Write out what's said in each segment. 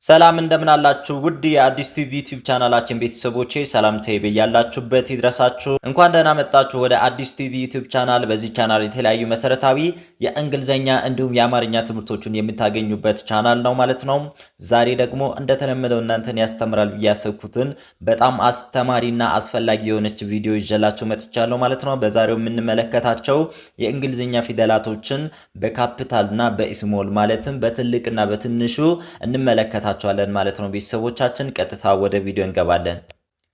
ሰላም እንደምን አላችሁ ውድ የአዲስ ቲቪ ዩቲዩብ ቻናላችን ቤተሰቦቼ ሰላምታዬ በያላችሁበት ይድረሳችሁ። እንኳን ደህና መጣችሁ ወደ አዲስ ቲቪ ዩቲዩብ ቻናል። በዚህ ቻናል የተለያዩ መሰረታዊ የእንግሊዘኛ እንዲሁም የአማርኛ ትምህርቶችን የምታገኙበት ቻናል ነው ማለት ነው። ዛሬ ደግሞ እንደተለመደው እናንተን ያስተምራል ብዬ ያሰብኩትን በጣም አስተማሪና አስፈላጊ የሆነች ቪዲዮ ይዤላችሁ መጥቻለሁ ማለት ነው። በዛሬው የምንመለከታቸው የእንግሊዘኛ ፊደላቶችን በካፒታልና በስሞል ማለትም በትልቅና በትንሹ እንመለከታለን ማለት ነው። ቤተሰቦቻችን ቀጥታ ወደ ቪዲዮ እንገባለን።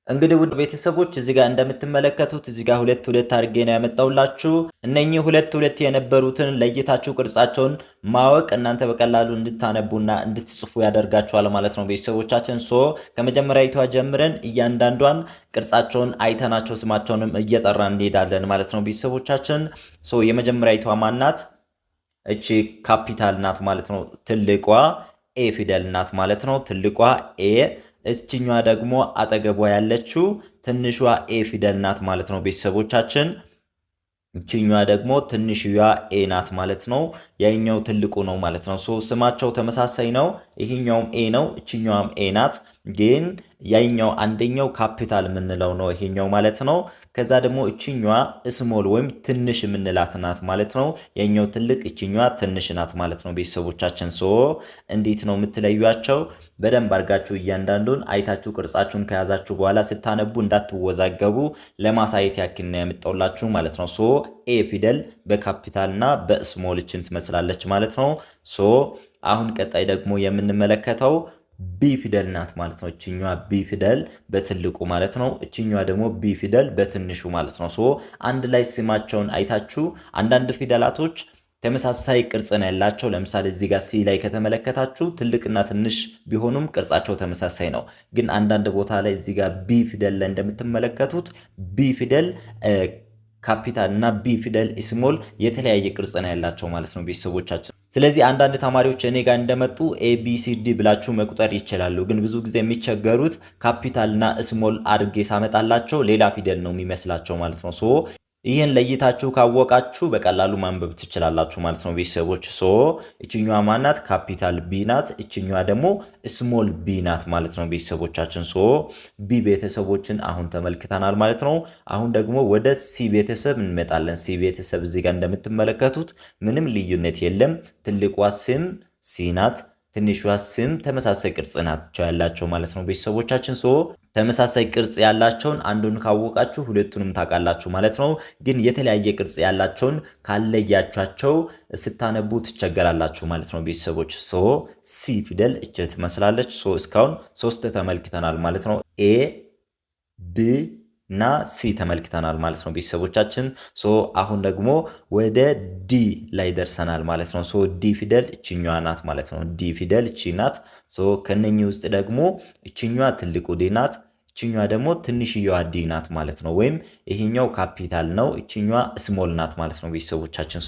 እንግዲህ ውድ ቤተሰቦች እዚህ ጋር እንደምትመለከቱት እዚህ ጋር ሁለት አድርጌ ነው ያመጣውላችሁ። እነኚህ ሁለት የነበሩትን ለይታችሁ ቅርጻቸውን ማወቅ እናንተ በቀላሉ እንድታነቡና እንድትጽፉ ያደርጋችኋል ማለት ነው። ቤተሰቦቻችን ከመጀመሪያዊቷ ጀምረን እያንዳንዷን ቅርጻቸውን አይተናቸው ስማቸውንም እየጠራን እንሄዳለን ማለት ነው። ቤተሰቦቻችን የመጀመሪያዊቷ ማናት? እቺ ካፒታል ናት ማለት ነው። ትልቋ ኤ ፊደል ናት ማለት ነው። ትልቋ ኤ። እችኛዋ ደግሞ አጠገቧ ያለችው ትንሿ ኤ ፊደል ናት ማለት ነው። ቤተሰቦቻችን እችኛዋ ደግሞ ትንሽዋ ኤ ናት ማለት ነው። ያኛው ትልቁ ነው ማለት ነው። ስማቸው ተመሳሳይ ነው። ይሄኛውም ኤ ነው፣ እችኛዋም ኤ ናት። ግን ያኛው አንደኛው ካፒታል የምንለው ነው ይሄኛው ማለት ነው። ከዛ ደግሞ እችኛዋ ስሞል ወይም ትንሽ የምንላት ናት ማለት ነው። ያኛው ትልቅ፣ እችኛዋ ትንሽ ናት ማለት ነው። ቤተሰቦቻችን እንዴት ነው የምትለዩቸው? በደንብ አድርጋችሁ እያንዳንዱን አይታችሁ ቅርጻችሁን ከያዛችሁ በኋላ ስታነቡ እንዳትወዛገቡ ለማሳየት ያክል ነው ያመጣውላችሁ ማለት ነው። ኤ ፊደል በካፒታልና በስሞል እችን ትመስላለች ማለት ነው። አሁን ቀጣይ ደግሞ የምንመለከተው ቢ ፊደል ናት ማለት ነው። እችኛዋ ቢ ፊደል በትልቁ ማለት ነው። እችኛዋ ደግሞ ቢ ፊደል በትንሹ ማለት ነው። አንድ ላይ ስማቸውን አይታችሁ አንዳንድ ፊደላቶች ተመሳሳይ ቅርጽ ነው ያላቸው። ለምሳሌ እዚህ ጋር ሲ ላይ ከተመለከታችሁ ትልቅና ትንሽ ቢሆኑም ቅርጻቸው ተመሳሳይ ነው። ግን አንዳንድ ቦታ ላይ እዚህ ጋር ቢ ፊደል ላይ እንደምትመለከቱት ቢ ፊደል ካፒታል እና ቢ ፊደል ስሞል የተለያየ ቅርጽ ነው ያላቸው ማለት ነው ቤተሰቦቻችን። ስለዚህ አንዳንድ ተማሪዎች እኔ ጋር እንደመጡ ኤቢሲዲ ብላችሁ መቁጠር ይችላሉ። ግን ብዙ ጊዜ የሚቸገሩት ካፒታል እና ስሞል አድርጌ ሳመጣላቸው ሌላ ፊደል ነው የሚመስላቸው ማለት ነው። ይህን ለይታችሁ ካወቃችሁ በቀላሉ ማንበብ ትችላላችሁ ማለት ነው ቤተሰቦች። እችኛዋ ማናት? ካፒታል ቢ ናት። እችኛዋ ደግሞ ስሞል ቢ ናት ማለት ነው ቤተሰቦቻችን። ቢ ቤተሰቦችን አሁን ተመልክተናል ማለት ነው። አሁን ደግሞ ወደ ሲ ቤተሰብ እንመጣለን። ሲ ቤተሰብ እዚህ ጋር እንደምትመለከቱት ምንም ልዩነት የለም። ትልቋ ስም ሲ ናት። ትንሿ ስም ተመሳሳይ ቅርጽ ናቸው ያላቸው ማለት ነው ቤተሰቦቻችን። ተመሳሳይ ቅርጽ ያላቸውን አንዱን ካወቃችሁ ሁለቱንም ታውቃላችሁ ማለት ነው። ግን የተለያየ ቅርጽ ያላቸውን ካለያቻቸው ስታነቡ ትቸገራላችሁ ማለት ነው ቤተሰቦች። ሲ ፊደል እች ትመስላለች። እስካሁን 3 ተመልክተናል ማለት ነው። ኤ ቢ እና ሲ ተመልክተናል ማለት ነው ቤተሰቦቻችን። አሁን ደግሞ ወደ ዲ ላይ ደርሰናል ማለት ነው። ዲ ፊደል እችኛዋ ናት ማለት ነው። ዲ ፊደል እቺ ናት። ከነኚህ ውስጥ ደግሞ እችኛዋ ትልቁ ዲ ናት። እችኛዋ ደግሞ ትንሽየዋ ዲ ናት ማለት ነው። ወይም ይሄኛው ካፒታል ነው፣ እችኛዋ ስሞል ናት ማለት ነው ቤተሰቦቻችን።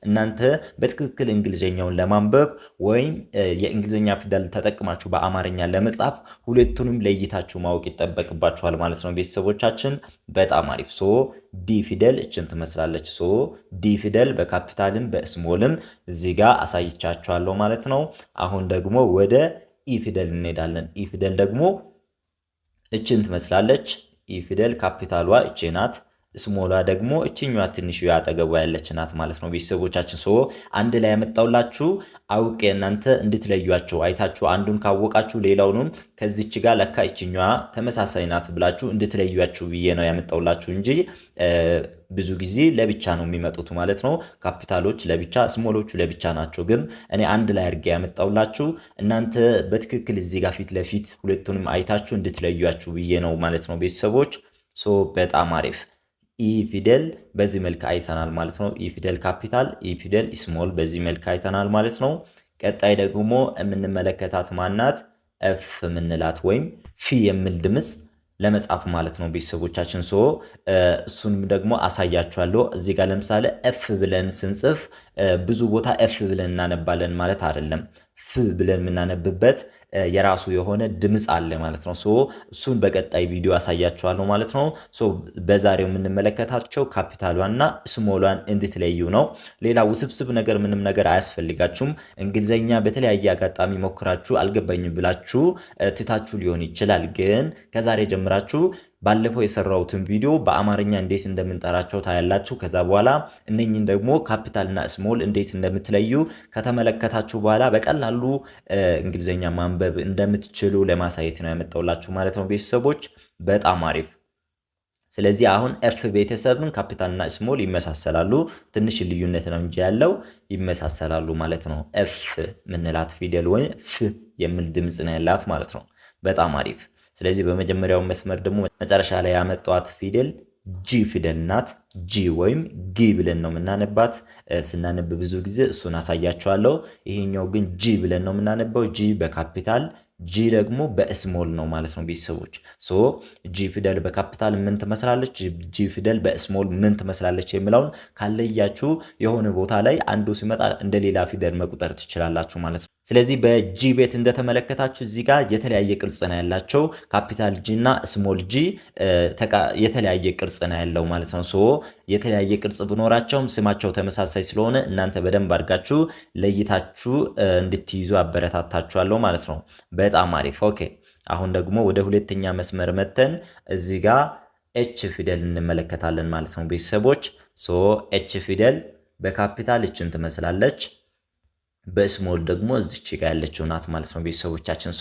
እናንተ በትክክል እንግሊዘኛውን ለማንበብ ወይም የእንግሊዘኛ ፊደል ተጠቅማችሁ በአማርኛ ለመጻፍ ሁለቱንም ለይታችሁ ማወቅ ይጠበቅባችኋል ማለት ነው ቤተሰቦቻችን። በጣም አሪፍ። ዲ ፊደል እችን ትመስላለች። ዲ ፊደል በካፒታልም በስሞልም እዚህ ጋር አሳይቻችኋለሁ ማለት ነው። አሁን ደግሞ ወደ ኢ ፊደል እንሄዳለን። ኢ ፊደል ደግሞ እችን ትመስላለች። ኢ ፊደል ካፒታሏ እቺ ናት። ስሞሏ ደግሞ እችኛዋ ትንሽ ያጠገቧ ያለች ናት ማለት ነው ቤተሰቦቻችን። አንድ ላይ ያመጣውላችሁ አውቄ እናንተ እንድትለዩአቸው አይታችሁ አንዱን ካወቃችሁ ሌላውንም ከዚች ጋር ለካ እችኛዋ ተመሳሳይ ናት ብላችሁ እንድትለዩአችሁ ብዬ ነው ያመጣውላችሁ እንጂ ብዙ ጊዜ ለብቻ ነው የሚመጡት ማለት ነው። ካፒታሎች ለብቻ፣ ስሞሎቹ ለብቻ ናቸው። ግን እኔ አንድ ላይ አድርጌ ያመጣውላችሁ እናንተ በትክክል እዚህ ጋር ፊት ለፊት ሁለቱንም አይታችሁ እንድትለዩአችሁ ብዬ ነው ማለት ነው ቤተሰቦች። በጣም አሪፍ። ኢ ፊደል በዚህ መልክ አይተናል ማለት ነው። ኢ ፊደል ካፒታል፣ ኢ ፊደል ስሞል በዚህ መልክ አይተናል ማለት ነው። ቀጣይ ደግሞ የምንመለከታት ማናት? ኤፍ የምንላት ወይም ፊ የሚል ድምጽ ለመጻፍ ማለት ነው ቤተሰቦቻችን። እሱንም ደግሞ አሳያችኋለሁ። እዚህ ጋር ለምሳሌ ኤፍ ብለን ስንጽፍ ብዙ ቦታ ኤፍ ብለን እናነባለን ማለት አይደለም። ፍ ብለን የምናነብበት የራሱ የሆነ ድምፅ አለ ማለት ነው። እሱን በቀጣይ ቪዲዮ አሳያችኋለሁ ማለት ነው። በዛሬው የምንመለከታቸው ካፒታሏና ስሞሏን እንድትለዩ ነው። ሌላ ውስብስብ ነገር ምንም ነገር አያስፈልጋችሁም። እንግሊዘኛ በተለያየ አጋጣሚ ሞክራችሁ አልገባኝም ብላችሁ ትታችሁ ሊሆን ይችላል። ግን ከዛሬ ጀምራችሁ ባለፈው የሰራሁትን ቪዲዮ በአማርኛ እንዴት እንደምንጠራቸው ታያላችሁ። ከዛ በኋላ እነኝን ደግሞ ካፒታልና ስሞል እንዴት እንደምትለዩ ከተመለከታችሁ በኋላ በቀላሉ እንግሊዘኛ ማንበብ እንደምትችሉ ለማሳየት ነው ያመጣሁላችሁ ማለት ነው ቤተሰቦች። በጣም አሪፍ። ስለዚህ አሁን ኤፍ ቤተሰብን ካፒታልና ስሞል ይመሳሰላሉ። ትንሽ ልዩነት ነው እንጂ ያለው ይመሳሰላሉ ማለት ነው። ኤፍ ምንላት ፊደል ወይ ፍ የሚል ድምፅ ነው ያላት ማለት ነው። በጣም አሪፍ። ስለዚህ በመጀመሪያው መስመር ደግሞ መጨረሻ ላይ ያመጣዋት ፊደል ጂ ፊደል ናት። ጂ ወይም ጊ ብለን ነው የምናነባት። ስናነብ ብዙ ጊዜ እሱን አሳያችኋለሁ። ይሄኛው ግን ጂ ብለን ነው የምናነበው። ጂ በካፒታል ጂ ደግሞ በስሞል ነው ማለት ነው ቤተሰቦች። ጂ ፊደል በካፒታል ምን ትመስላለች፣ ጂ ፊደል በስሞል ምን ትመስላለች የሚለውን ካለያችሁ የሆነ ቦታ ላይ አንዱ ሲመጣ እንደሌላ ፊደል መቁጠር ትችላላችሁ ማለት ነው። ስለዚህ በጂ ቤት እንደተመለከታችሁ እዚህ ጋር የተለያየ ቅርጽ ነው ያላቸው። ካፒታል ጂ እና ስሞል ጂ የተለያየ ቅርጽ ነው ያለው ማለት ነው። የተለያየ ቅርጽ ብኖራቸውም ስማቸው ተመሳሳይ ስለሆነ እናንተ በደንብ አድርጋችሁ ለይታችሁ እንድትይዙ አበረታታችኋለሁ ማለት ነው። በጣም አሪፍ። ኦኬ አሁን ደግሞ ወደ ሁለተኛ መስመር መተን እዚህ ጋር ኤች ፊደል እንመለከታለን ማለት ነው ቤተሰቦች። ኤች ፊደል በካፒታል እችን ትመስላለች፣ በስሞል ደግሞ እዚች ጋር ያለችው ናት ማለት ነው ቤተሰቦቻችን።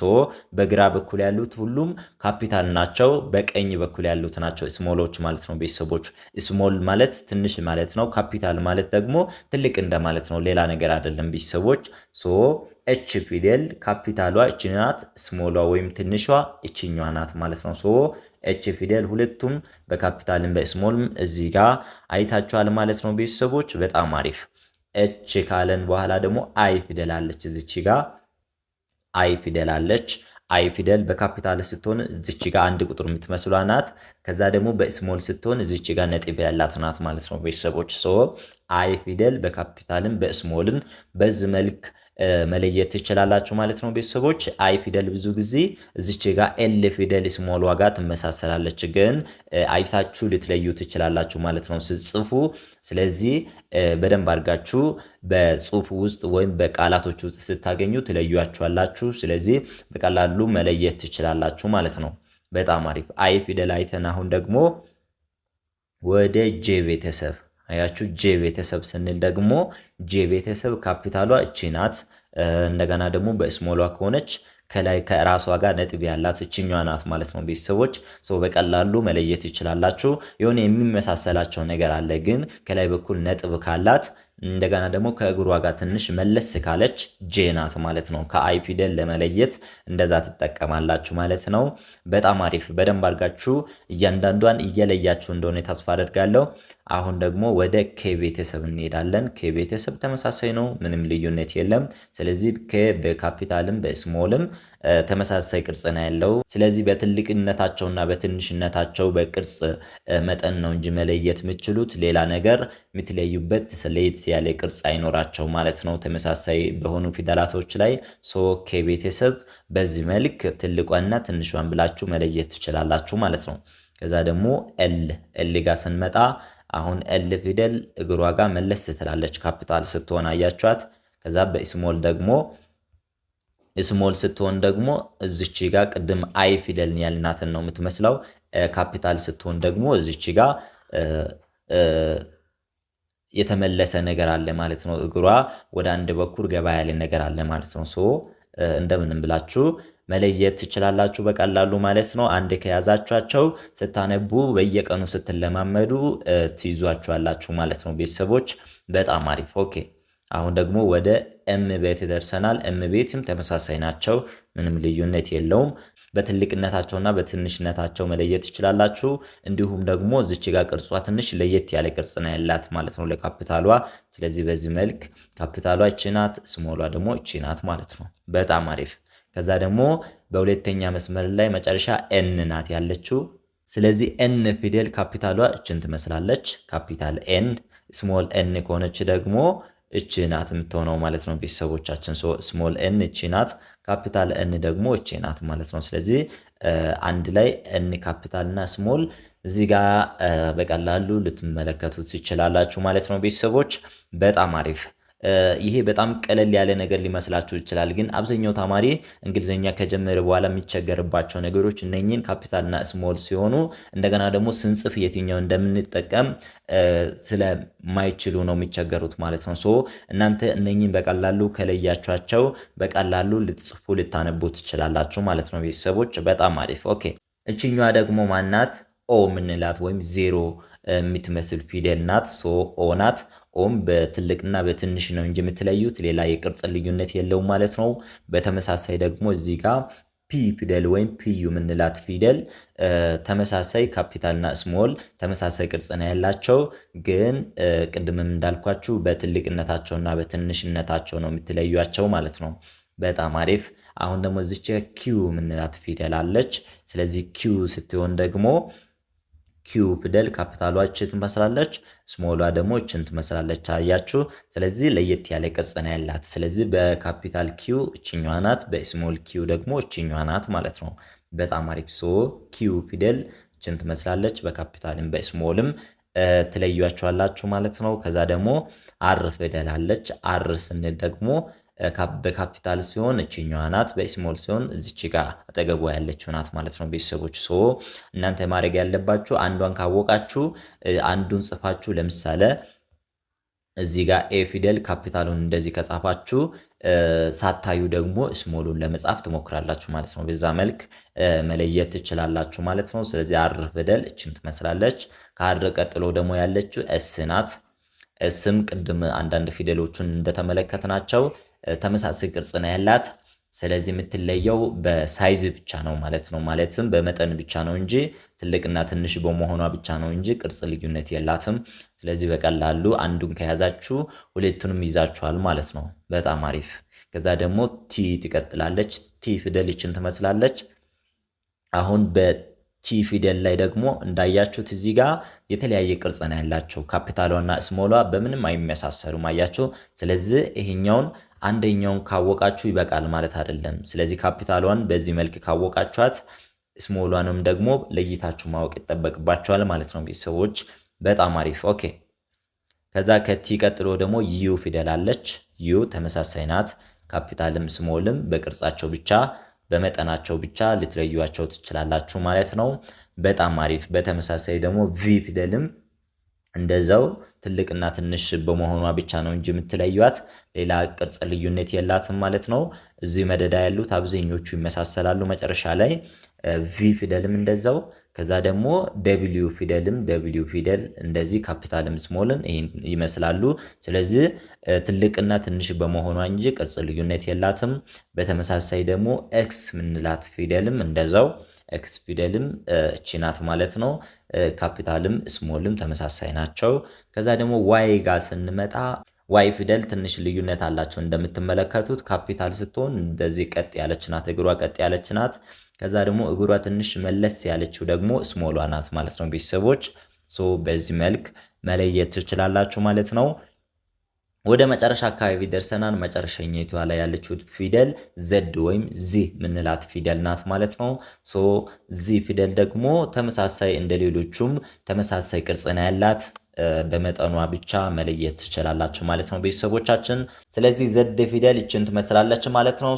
በግራ በኩል ያሉት ሁሉም ካፒታል ናቸው፣ በቀኝ በኩል ያሉት ናቸው ስሞሎች ማለት ነው ቤተሰቦች። ስሞል ማለት ትንሽ ማለት ነው፣ ካፒታል ማለት ደግሞ ትልቅ እንደማለት ነው፣ ሌላ ነገር አይደለም ቤተሰቦች። ኤች ፊደል ካፒታሏ እቺ ናት፣ ስሞሏ ወይም ትንሿ እቺኛዋ ናት ማለት ነው። ኤች ፊደል ሁለቱም በካፒታልም በስሞልም እዚህ ጋር አይታችኋል ማለት ነው ቤተሰቦች። በጣም አሪፍ። ኤች ካለን በኋላ ደግሞ አይ ፊደል አለች እዚች ጋር አይ ፊደል አለች። አይ ፊደል በካፒታል ስትሆን እዚች ጋር አንድ ቁጥር የምትመስሏ ናት። ከዛ ደግሞ በስሞል ስትሆን እዚች ጋር ነጥብ ያላት ናት ማለት ነው ቤተሰቦች። አይ ፊደል በካፒታልም በስሞልም በዚህ መልክ መለየት ትችላላችሁ ማለት ነው ቤተሰቦች። አይ ፊደል ብዙ ጊዜ እዚች ጋር ኤል ፊደል ስሞል ዋጋ ትመሳሰላለች፣ ግን አይታችሁ ልትለዩ ትችላላችሁ ማለት ነው ስትጽፉ። ስለዚህ በደንብ አድርጋችሁ በጽሁፍ ውስጥ ወይም በቃላቶች ውስጥ ስታገኙ ትለዩአችኋላችሁ። ስለዚህ በቀላሉ መለየት ትችላላችሁ ማለት ነው። በጣም አሪፍ። አይ ፊደል አይተን አሁን ደግሞ ወደ ጄ ቤተሰብ አያችሁ። ጄ ቤተሰብ ስንል ደግሞ ጄ ቤተሰብ ካፒታሏ እቺ ናት። እንደገና ደግሞ በስሞሏ ከሆነች ከላይ ከራሷ ጋር ነጥብ ያላት እችኛዋ ናት ማለት ነው ቤተሰቦች። በቀላሉ መለየት ይችላላችሁ። የሆነ የሚመሳሰላቸው ነገር አለ፣ ግን ከላይ በኩል ነጥብ ካላት እንደገና ደግሞ ከእግሯ ጋር ትንሽ መለስ ካለች ጄ ናት ማለት ነው። ከአይ ፊደል ለመለየት እንደዛ ትጠቀማላችሁ ማለት ነው። በጣም አሪፍ። በደንብ አድርጋችሁ እያንዳንዷን እየለያችሁ እንደሆነ ተስፋ አደርጋለሁ። አሁን ደግሞ ወደ ኬ ቤተሰብ እንሄዳለን። ኬ ቤተሰብ ተመሳሳይ ነው፣ ምንም ልዩነት የለም። ስለዚህ ኬ በካፒታልም በስሞልም ተመሳሳይ ቅርጽ ነው ያለው። ስለዚህ በትልቅነታቸውና በትንሽነታቸው በቅርጽ መጠን ነው እንጂ መለየት የምትችሉት ሌላ ነገር የምትለዩበት ለየት ያለ ቅርጽ አይኖራቸው ማለት ነው ተመሳሳይ በሆኑ ፊደላቶች ላይ። ኬ ቤተሰብ በዚህ መልክ ትልቋና ትንሿን ብላችሁ መለየት ትችላላችሁ ማለት ነው። ከዛ ደግሞ ኤል ጋር ስንመጣ አሁን ኤል ፊደል እግሯ ጋር መለስ ትላለች ካፒታል ስትሆን አያችኋት። ከዛ በስሞል ደግሞ ስሞል ስትሆን ደግሞ እዚች ጋር ቅድም አይ ፊደል ያልናትን ነው የምትመስለው። ካፒታል ስትሆን ደግሞ እዚች ጋር የተመለሰ ነገር አለ ማለት ነው። እግሯ ወደ አንድ በኩል ገባ ያለ ነገር አለ ማለት ነው። እንደምንም ብላችሁ መለየት ትችላላችሁ በቀላሉ ማለት ነው። አንድ ከያዛችኋቸው ስታነቡ በየቀኑ ስትለማመዱ ትይዟቸዋላችሁ ማለት ነው ቤተሰቦች። በጣም አሪፍ። ኦኬ አሁን ደግሞ ወደ ኤም ቤት ደርሰናል። ኤም ቤትም ተመሳሳይ ናቸው፣ ምንም ልዩነት የለውም። በትልቅነታቸውና በትንሽነታቸው መለየት ትችላላችሁ። እንዲሁም ደግሞ እዚች ጋር ቅርጿ ትንሽ ለየት ያለ ቅርጽ ነው ያላት ማለት ነው ለካፒታሏ። ስለዚህ በዚህ መልክ ካፒታሏ እቺ ናት፣ ስሞሏ ደግሞ እቺ ናት ማለት ነው። በጣም አሪፍ። ከዛ ደግሞ በሁለተኛ መስመር ላይ መጨረሻ ኤን ናት ያለችው። ስለዚህ ኤን ፊደል ካፒታሏ እችን ትመስላለች፣ ካፒታል ኤን። ስሞል ኤን ከሆነች ደግሞ እቺ ናት የምትሆነው ማለት ነው ቤተሰቦቻችን። ስሞል ኤን እቺ ናት፣ ካፒታል ኤን ደግሞ እቺ ናት ማለት ነው። ስለዚህ አንድ ላይ ኤን ካፒታል እና ስሞል እዚህ ጋር በቀላሉ ልትመለከቱት ትችላላችሁ ማለት ነው ቤተሰቦች። በጣም አሪፍ። ይሄ በጣም ቀለል ያለ ነገር ሊመስላችሁ ይችላል፣ ግን አብዛኛው ተማሪ እንግሊዝኛ ከጀመረ በኋላ የሚቸገርባቸው ነገሮች እነኚህን ካፒታልና ስሞል ሲሆኑ እንደገና ደግሞ ስንጽፍ የትኛው እንደምንጠቀም ስለማይችሉ ነው የሚቸገሩት ማለት ነው። እናንተ እነኚህን በቀላሉ ከለያችኋቸው በቀላሉ ልትጽፉ ልታነቡ ትችላላችሁ ማለት ነው ቤተሰቦች። በጣም አሪፍ። ኦኬ እችኛዋ ደግሞ ማናት? ኦ ምንላት ወይም ዜሮ የምትመስል ፊደል ናት። ኦ ናት። ኦም በትልቅና በትንሽ ነው እንጂ የምትለዩት ሌላ የቅርጽ ልዩነት የለውም ማለት ነው። በተመሳሳይ ደግሞ እዚህ ጋር ፒ ፊደል ወይም ፒዩ የምንላት ፊደል ተመሳሳይ ካፒታልና ስሞል ተመሳሳይ ቅርጽ ነው ያላቸው፣ ግን ቅድምም እንዳልኳችሁ በትልቅነታቸውና በትንሽነታቸው ነው የምትለዩቸው ማለት ነው። በጣም አሪፍ። አሁን ደግሞ እዚች ኪዩ የምንላት ፊደል አለች። ስለዚህ ኪዩ ስትሆን ደግሞ ኪው ፊደል ካፒታሏ እችን ትመስላለች፣ ስሞሏ ደግሞ እችን ትመስላለች። አያችሁ። ስለዚህ ለየት ያለ ቅርጽ ነው ያላት። ስለዚህ በካፒታል ኪው እችኛዋ ናት፣ በስሞል ኪው ደግሞ እችኛዋ ናት ማለት ነው። በጣም አሪፍ። ኪው ፊደል እችን ትመስላለች፣ በካፒታልም በስሞልም ትለዩዋቸዋላችሁ ማለት ነው። ከዛ ደግሞ አር ፊደል አለች። አር ስንል ደግሞ በካፒታል ሲሆን እችኛዋ ናት፣ በስሞል ሲሆን እዚች ጋር አጠገቧ ያለችው ናት ማለት ነው ቤተሰቦች። እናንተ ማድረግ ያለባችሁ አንዷን ካወቃችሁ አንዱን ጽፋችሁ፣ ለምሳሌ እዚህ ጋር ኤ ፊደል ካፒታሉን እንደዚህ ከጻፋችሁ ሳታዩ ደግሞ ስሞሉን ለመጻፍ ትሞክራላችሁ ማለት ነው። በዛ መልክ መለየት ትችላላችሁ ማለት ነው። ስለዚህ አር ፊደል እችን ትመስላለች። ከአር ቀጥሎ ደግሞ ያለችው ኤስ ናት። እስም ቅድም አንዳንድ ፊደሎቹን እንደተመለከትናቸው ተመሳሳይ ቅርጽ ነው ያላት። ስለዚህ የምትለየው በሳይዝ ብቻ ነው ማለት ነው። ማለትም በመጠን ብቻ ነው እንጂ ትልቅና ትንሽ በመሆኗ ብቻ ነው እንጂ ቅርጽ ልዩነት የላትም። ስለዚህ በቀላሉ አንዱን ከያዛችሁ ሁለቱንም ይዛችኋል ማለት ነው። በጣም አሪፍ። ከዛ ደግሞ ቲ ትቀጥላለች። ቲ ፊደል ይችን ትመስላለች። አሁን በቲ ፊደል ላይ ደግሞ እንዳያችሁት እዚህ ጋር የተለያየ ቅርጽ ነው ያላቸው። ካፒታሏና ስሞሏ በምንም አይመሳሰሉም። አያችሁ። ስለዚህ ይሄኛውን አንደኛውን ካወቃችሁ ይበቃል ማለት አይደለም። ስለዚህ ካፒታሏን በዚህ መልክ ካወቃችኋት ስሞሏንም ደግሞ ለይታችሁ ማወቅ ይጠበቅባችኋል ማለት ነው ቤተሰቦች። በጣም አሪፍ። ኦኬ። ከዛ ከቲ ቀጥሎ ደግሞ ዩ ፊደል አለች። ዩ ተመሳሳይ ናት። ካፒታልም ስሞልም በቅርጻቸው ብቻ በመጠናቸው ብቻ ልትለዩዋቸው ትችላላችሁ ማለት ነው። በጣም አሪፍ። በተመሳሳይ ደግሞ ቪ ፊደልም እንደዛው ትልቅና ትንሽ በመሆኗ ብቻ ነው እንጂ የምትለዩት ሌላ ቅርጽ ልዩነት የላትም ማለት ነው። እዚህ መደዳ ያሉት አብዛኞቹ ይመሳሰላሉ። መጨረሻ ላይ ቪ ፊደልም እንደዛው። ከዛ ደግሞ ደብሊው ፊደልም ደብሊው ፊደል እንደዚህ ካፒታልም ስሞልን ይመስላሉ። ስለዚህ ትልቅና ትንሽ በመሆኗ እንጂ ቅርጽ ልዩነት የላትም። በተመሳሳይ ደግሞ ኤክስ ምንላት ፊደልም እንደዛው ኤክስ ፊደልም እቺ ናት ማለት ነው። ካፒታልም ስሞልም ተመሳሳይ ናቸው። ከዛ ደግሞ ዋይ ጋር ስንመጣ ዋይ ፊደል ትንሽ ልዩነት አላቸው። እንደምትመለከቱት ካፒታል ስትሆን እንደዚህ ቀጥ ያለች ናት፣ እግሯ ቀጥ ያለች ናት። ከዛ ደግሞ እግሯ ትንሽ መለስ ያለችው ደግሞ ስሞሏ ናት ማለት ነው ቤተሰቦች። በዚህ መልክ መለየት ትችላላችሁ ማለት ነው። ወደ መጨረሻ አካባቢ ደርሰናል። መጨረሻኛይቷ ላይ ያለችው ፊደል ዘድ ወይም ዚ ምንላት ፊደል ናት ማለት ነው። ዚ ፊደል ደግሞ ተመሳሳይ እንደሌሎቹም ተመሳሳይ ቅርጽ ነው ያላት። በመጠኗ ብቻ መለየት ትችላላችሁ ማለት ነው ቤተሰቦቻችን። ስለዚህ ዘድ ፊደል ይችን ትመስላለች ማለት ነው።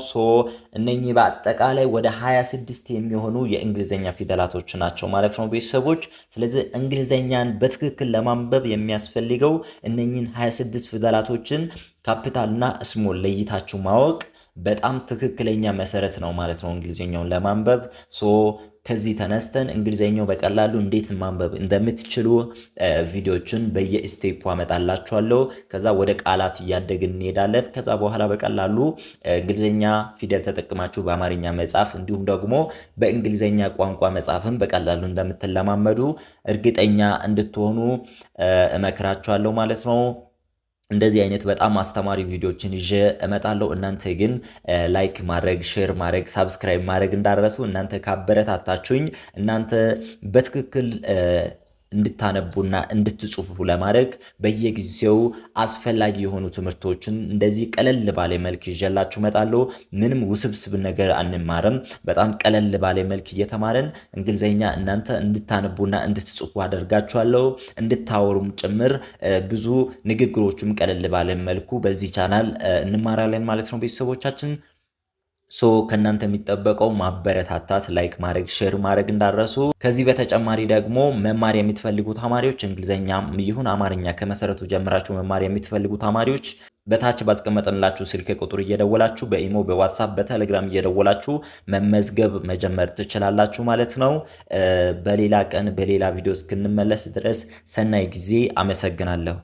እነኚህ በአጠቃላይ ወደ 26 የሚሆኑ የእንግሊዝኛ ፊደላቶች ናቸው ማለት ነው ቤተሰቦች። ስለዚህ እንግሊዝኛን በትክክል ለማንበብ የሚያስፈልገው እነኚህን 26 ፊደላቶችን ካፒታልና ስሞል ለይታችሁ ማወቅ በጣም ትክክለኛ መሰረት ነው ማለት ነው እንግሊዝኛውን ለማንበብ። ከዚህ ተነስተን እንግሊዝኛው በቀላሉ እንዴት ማንበብ እንደምትችሉ ቪዲዮችን በየስቴፑ አመጣላችኋለሁ። ከዛ ወደ ቃላት እያደግን እንሄዳለን። ከዛ በኋላ በቀላሉ እንግሊዝኛ ፊደል ተጠቅማችሁ በአማርኛ መጻፍ እንዲሁም ደግሞ በእንግሊዝኛ ቋንቋ መጻፍን በቀላሉ እንደምትለማመዱ እርግጠኛ እንድትሆኑ እመክራችኋለሁ ማለት ነው። እንደዚህ አይነት በጣም አስተማሪ ቪዲዮችን ይዤ እመጣለሁ። እናንተ ግን ላይክ ማድረግ፣ ሼር ማድረግ፣ ሳብስክራይብ ማድረግ እንዳረሱ። እናንተ ካበረታታችሁኝ፣ እናንተ በትክክል እንድታነቡና እንድትጽፉ ለማድረግ በየጊዜው አስፈላጊ የሆኑ ትምህርቶችን እንደዚህ ቀለል ባለ መልክ ይዤላችሁ እመጣለሁ። ምንም ውስብስብ ነገር አንማርም። በጣም ቀለል ባለ መልክ እየተማረን እንግሊዘኛ እናንተ እንድታነቡና እንድትጽፉ አደርጋችኋለሁ። እንድታወሩም ጭምር ብዙ ንግግሮችም ቀለል ባለ መልኩ በዚህ ቻናል እንማራለን ማለት ነው ቤተሰቦቻችን። ከእናንተ የሚጠበቀው ማበረታታት፣ ላይክ ማድረግ፣ ሼር ማድረግ እንዳረሱ። ከዚህ በተጨማሪ ደግሞ መማር የምትፈልጉ ተማሪዎች እንግሊዘኛም ይሁን አማርኛ ከመሰረቱ ጀምራችሁ መማር የምትፈልጉ ተማሪዎች በታች ባስቀመጥንላችሁ ስልክ ቁጥር እየደወላችሁ በኢሞ፣ በዋትሳፕ፣ በቴሌግራም እየደወላችሁ መመዝገብ መጀመር ትችላላችሁ ማለት ነው። በሌላ ቀን በሌላ ቪዲዮ እስክንመለስ ድረስ ሰናይ ጊዜ። አመሰግናለሁ።